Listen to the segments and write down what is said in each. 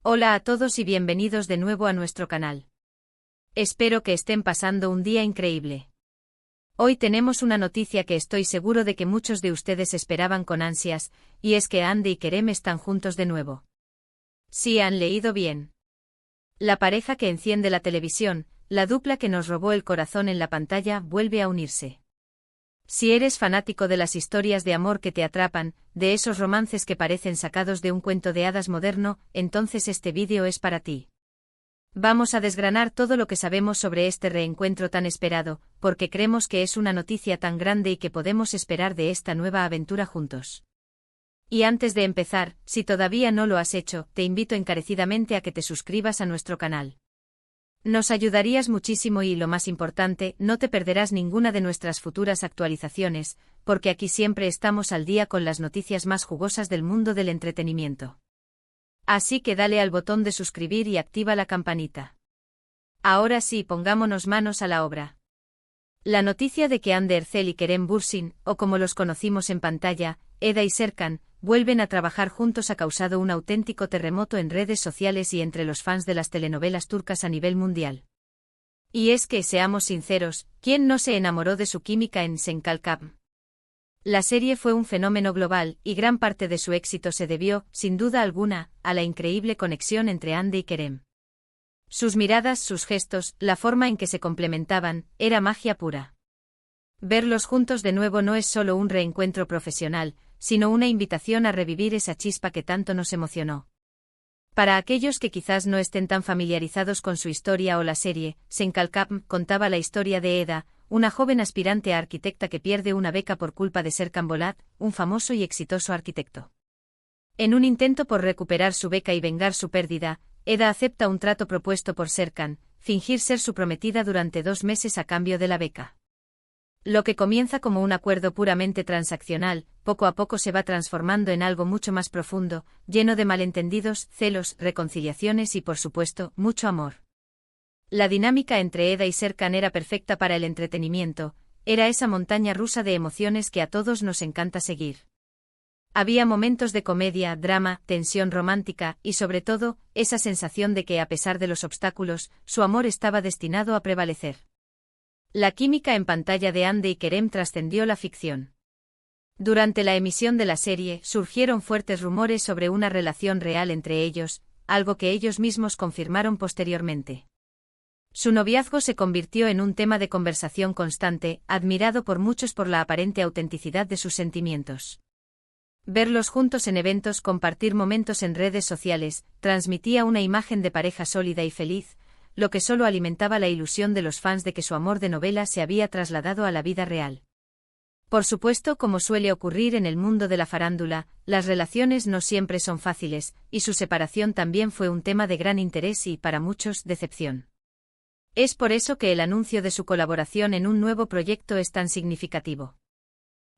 Hola a todos y bienvenidos de nuevo a nuestro canal. Espero que estén pasando un día increíble. Hoy tenemos una noticia que estoy seguro de que muchos de ustedes esperaban con ansias, y es que Andy y Kerem están juntos de nuevo. Sí, han leído bien. La pareja que enciende la televisión, la dupla que nos robó el corazón en la pantalla, vuelve a unirse. Si eres fanático de las historias de amor que te atrapan, de esos romances que parecen sacados de un cuento de hadas moderno, entonces este vídeo es para ti. Vamos a desgranar todo lo que sabemos sobre este reencuentro tan esperado, porque creemos que es una noticia tan grande y que podemos esperar de esta nueva aventura juntos. Y antes de empezar, si todavía no lo has hecho, te invito encarecidamente a que te suscribas a nuestro canal. Nos ayudarías muchísimo y, lo más importante, no te perderás ninguna de nuestras futuras actualizaciones, porque aquí siempre estamos al día con las noticias más jugosas del mundo del entretenimiento. Así que dale al botón de suscribir y activa la campanita. Ahora sí, pongámonos manos a la obra. La noticia de que Hande Erçel y Kerem Bürsin, o como los conocimos en pantalla, Eda y Serkan, vuelven a trabajar juntos ha causado un auténtico terremoto en redes sociales y entre los fans de las telenovelas turcas a nivel mundial. Y es que, seamos sinceros, ¿quién no se enamoró de su química en Sen Kalkam? La serie fue un fenómeno global, y gran parte de su éxito se debió, sin duda alguna, a la increíble conexión entre Hande y Kerem. Sus miradas, sus gestos, la forma en que se complementaban, era magia pura. Verlos juntos de nuevo no es solo un reencuentro profesional, sino una invitación a revivir esa chispa que tanto nos emocionó. Para aquellos que quizás no estén tan familiarizados con su historia o la serie, Sen Kalkam contaba la historia de Eda, una joven aspirante a arquitecta que pierde una beca por culpa de Serkan Bolat, un famoso y exitoso arquitecto. En un intento por recuperar su beca y vengar su pérdida, Eda acepta un trato propuesto por Serkan, fingir ser su prometida durante 2 meses a cambio de la beca. Lo que comienza como un acuerdo puramente transaccional, poco a poco se va transformando en algo mucho más profundo, lleno de malentendidos, celos, reconciliaciones y, por supuesto, mucho amor. La dinámica entre Eda y Serkan era perfecta para el entretenimiento, era esa montaña rusa de emociones que a todos nos encanta seguir. Había momentos de comedia, drama, tensión romántica y, sobre todo, esa sensación de que, a pesar de los obstáculos, su amor estaba destinado a prevalecer. La química en pantalla de Hande y Kerem trascendió la ficción. Durante la emisión de la serie, surgieron fuertes rumores sobre una relación real entre ellos, algo que ellos mismos confirmaron posteriormente. Su noviazgo se convirtió en un tema de conversación constante, admirado por muchos por la aparente autenticidad de sus sentimientos. Verlos juntos en eventos, compartir momentos en redes sociales, transmitía una imagen de pareja sólida y feliz, lo que solo alimentaba la ilusión de los fans de que su amor de novela se había trasladado a la vida real. Por supuesto, como suele ocurrir en el mundo de la farándula, las relaciones no siempre son fáciles, y su separación también fue un tema de gran interés y, para muchos, decepción. Es por eso que el anuncio de su colaboración en un nuevo proyecto es tan significativo.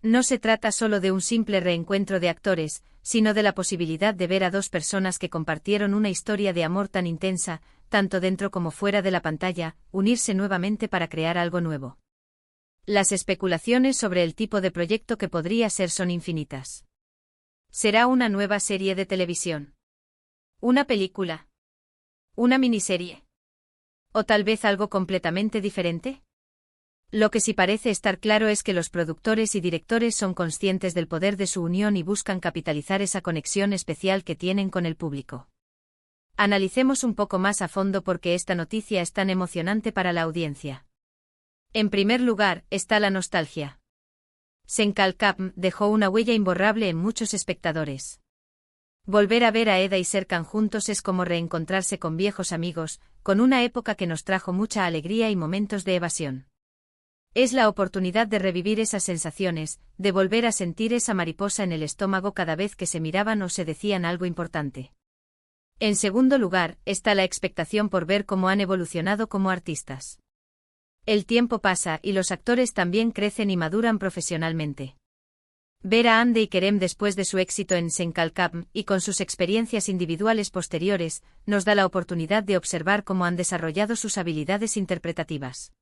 No se trata solo de un simple reencuentro de actores, sino de la posibilidad de ver a dos personas que compartieron una historia de amor tan intensa, tanto dentro como fuera de la pantalla, unirse nuevamente para crear algo nuevo. Las especulaciones sobre el tipo de proyecto que podría ser son infinitas. ¿Será una nueva serie de televisión? ¿Una película? ¿Una miniserie? ¿O tal vez algo completamente diferente? Lo que sí parece estar claro es que los productores y directores son conscientes del poder de su unión y buscan capitalizar esa conexión especial que tienen con el público. Analicemos un poco más a fondo por qué esta noticia es tan emocionante para la audiencia. En primer lugar, está la nostalgia. Sen Kalkam dejó una huella imborrable en muchos espectadores. Volver a ver a Eda y Serkan juntos es como reencontrarse con viejos amigos, con una época que nos trajo mucha alegría y momentos de evasión. Es la oportunidad de revivir esas sensaciones, de volver a sentir esa mariposa en el estómago cada vez que se miraban o se decían algo importante. En segundo lugar, está la expectación por ver cómo han evolucionado como artistas. El tiempo pasa y los actores también crecen y maduran profesionalmente. Ver a Hande y Kerem después de su éxito en Sen Kalkam y con sus experiencias individuales posteriores, nos da la oportunidad de observar cómo han desarrollado sus habilidades interpretativas.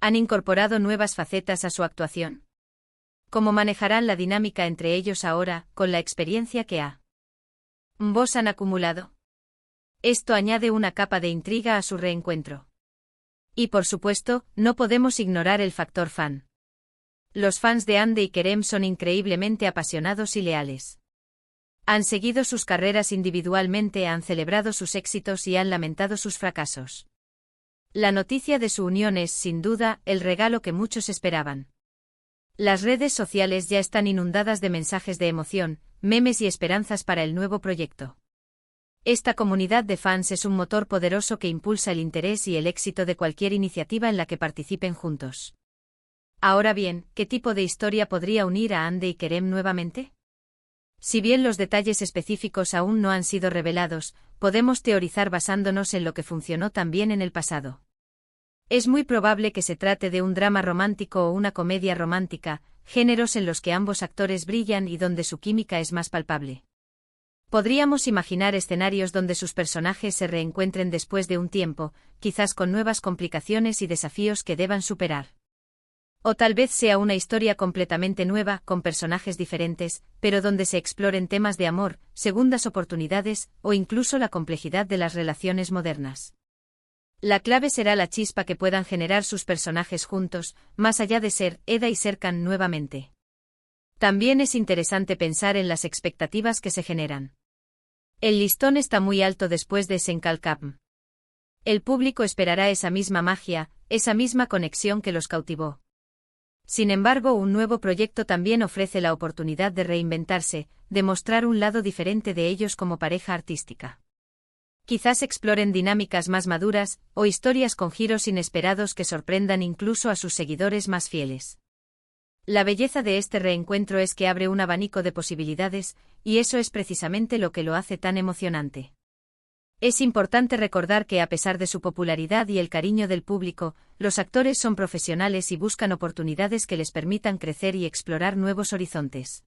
¿Han incorporado nuevas facetas a su actuación? ¿Cómo manejarán la dinámica entre ellos ahora, con la experiencia que ambos han acumulado? Esto añade una capa de intriga a su reencuentro. Y por supuesto, no podemos ignorar el factor fan. Los fans de Hande y Kerem son increíblemente apasionados y leales. Han seguido sus carreras individualmente, han celebrado sus éxitos y han lamentado sus fracasos. La noticia de su unión es, sin duda, el regalo que muchos esperaban. Las redes sociales ya están inundadas de mensajes de emoción, memes y esperanzas para el nuevo proyecto. Esta comunidad de fans es un motor poderoso que impulsa el interés y el éxito de cualquier iniciativa en la que participen juntos. Ahora bien, ¿qué tipo de historia podría unir a Hande y Kerem nuevamente? Si bien los detalles específicos aún no han sido revelados, podemos teorizar basándonos en lo que funcionó tan bien en el pasado. Es muy probable que se trate de un drama romántico o una comedia romántica, géneros en los que ambos actores brillan y donde su química es más palpable. Podríamos imaginar escenarios donde sus personajes se reencuentren después de un tiempo, quizás con nuevas complicaciones y desafíos que deban superar. O tal vez sea una historia completamente nueva, con personajes diferentes, pero donde se exploren temas de amor, segundas oportunidades, o incluso la complejidad de las relaciones modernas. La clave será la chispa que puedan generar sus personajes juntos, más allá de ser Eda y Serkan nuevamente. También es interesante pensar en las expectativas que se generan. El listón está muy alto después de Senkalkapm. El público esperará esa misma magia, esa misma conexión que los cautivó. Sin embargo, un nuevo proyecto también ofrece la oportunidad de reinventarse, de mostrar un lado diferente de ellos como pareja artística. Quizás exploren dinámicas más maduras, o historias con giros inesperados que sorprendan incluso a sus seguidores más fieles. La belleza de este reencuentro es que abre un abanico de posibilidades, y eso es precisamente lo que lo hace tan emocionante. Es importante recordar que a pesar de su popularidad y el cariño del público, los actores son profesionales y buscan oportunidades que les permitan crecer y explorar nuevos horizontes.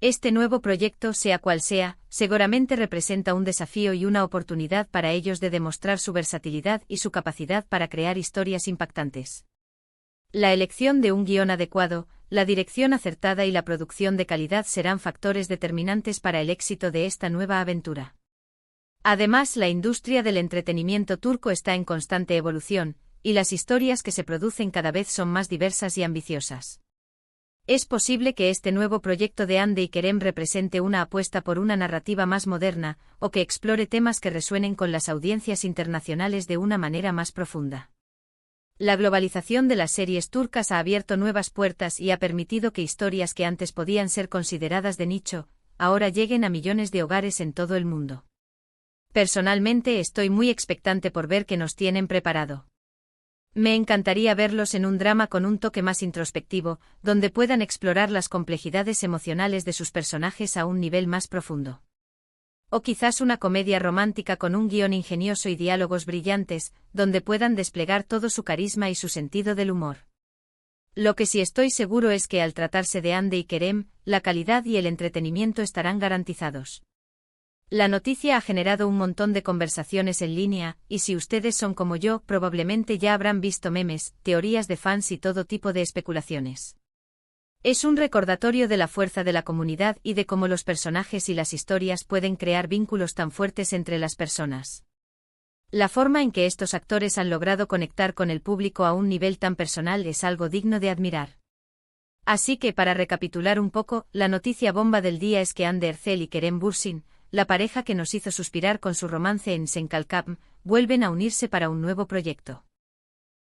Este nuevo proyecto, sea cual sea, seguramente representa un desafío y una oportunidad para ellos de demostrar su versatilidad y su capacidad para crear historias impactantes. La elección de un guión adecuado, la dirección acertada y la producción de calidad serán factores determinantes para el éxito de esta nueva aventura. Además, la industria del entretenimiento turco está en constante evolución, y las historias que se producen cada vez son más diversas y ambiciosas. Es posible que este nuevo proyecto de Hande y Kerem represente una apuesta por una narrativa más moderna, o que explore temas que resuenen con las audiencias internacionales de una manera más profunda. La globalización de las series turcas ha abierto nuevas puertas y ha permitido que historias que antes podían ser consideradas de nicho, ahora lleguen a millones de hogares en todo el mundo. Personalmente estoy muy expectante por ver qué nos tienen preparado. Me encantaría verlos en un drama con un toque más introspectivo, donde puedan explorar las complejidades emocionales de sus personajes a un nivel más profundo. O quizás una comedia romántica con un guión ingenioso y diálogos brillantes, donde puedan desplegar todo su carisma y su sentido del humor. Lo que sí estoy seguro es que al tratarse de Hande y Kerem, la calidad y el entretenimiento estarán garantizados. La noticia ha generado un montón de conversaciones en línea, y si ustedes son como yo, probablemente ya habrán visto memes, teorías de fans y todo tipo de especulaciones. Es un recordatorio de la fuerza de la comunidad y de cómo los personajes y las historias pueden crear vínculos tan fuertes entre las personas. La forma en que estos actores han logrado conectar con el público a un nivel tan personal es algo digno de admirar. Así que, para recapitular un poco, la noticia bomba del día es que Hande Erçel y Kerem Bürsin, la pareja que nos hizo suspirar con su romance en Senkalkapm, vuelven a unirse para un nuevo proyecto.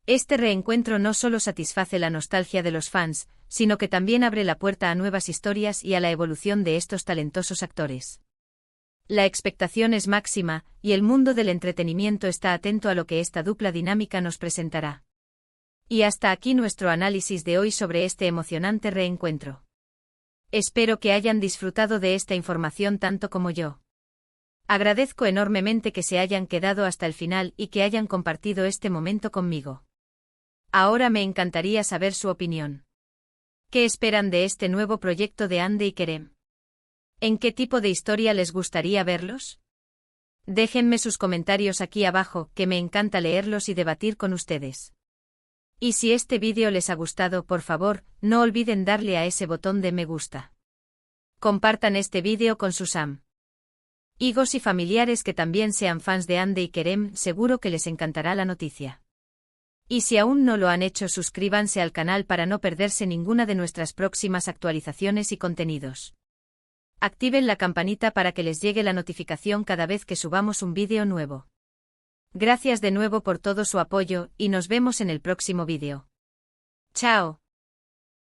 Este reencuentro no solo satisface la nostalgia de los fans, sino que también abre la puerta a nuevas historias y a la evolución de estos talentosos actores. La expectación es máxima, y el mundo del entretenimiento está atento a lo que esta dupla dinámica nos presentará. Y hasta aquí nuestro análisis de hoy sobre este emocionante reencuentro. Espero que hayan disfrutado de esta información tanto como yo. Agradezco enormemente que se hayan quedado hasta el final y que hayan compartido este momento conmigo. Ahora me encantaría saber su opinión. ¿Qué esperan de este nuevo proyecto de Hande y Kerem? ¿En qué tipo de historia les gustaría verlos? Déjenme sus comentarios aquí abajo, que me encanta leerlos y debatir con ustedes. Y si este vídeo les ha gustado, por favor, no olviden darle a ese botón de me gusta. Compartan este vídeo con sus am. Higos y familiares que también sean fans de Hande y Kerem, seguro que les encantará la noticia. Y si aún no lo han hecho, suscríbanse al canal para no perderse ninguna de nuestras próximas actualizaciones y contenidos. Activen la campanita para que les llegue la notificación cada vez que subamos un vídeo nuevo. Gracias de nuevo por todo su apoyo y nos vemos en el próximo vídeo. ¡Chao!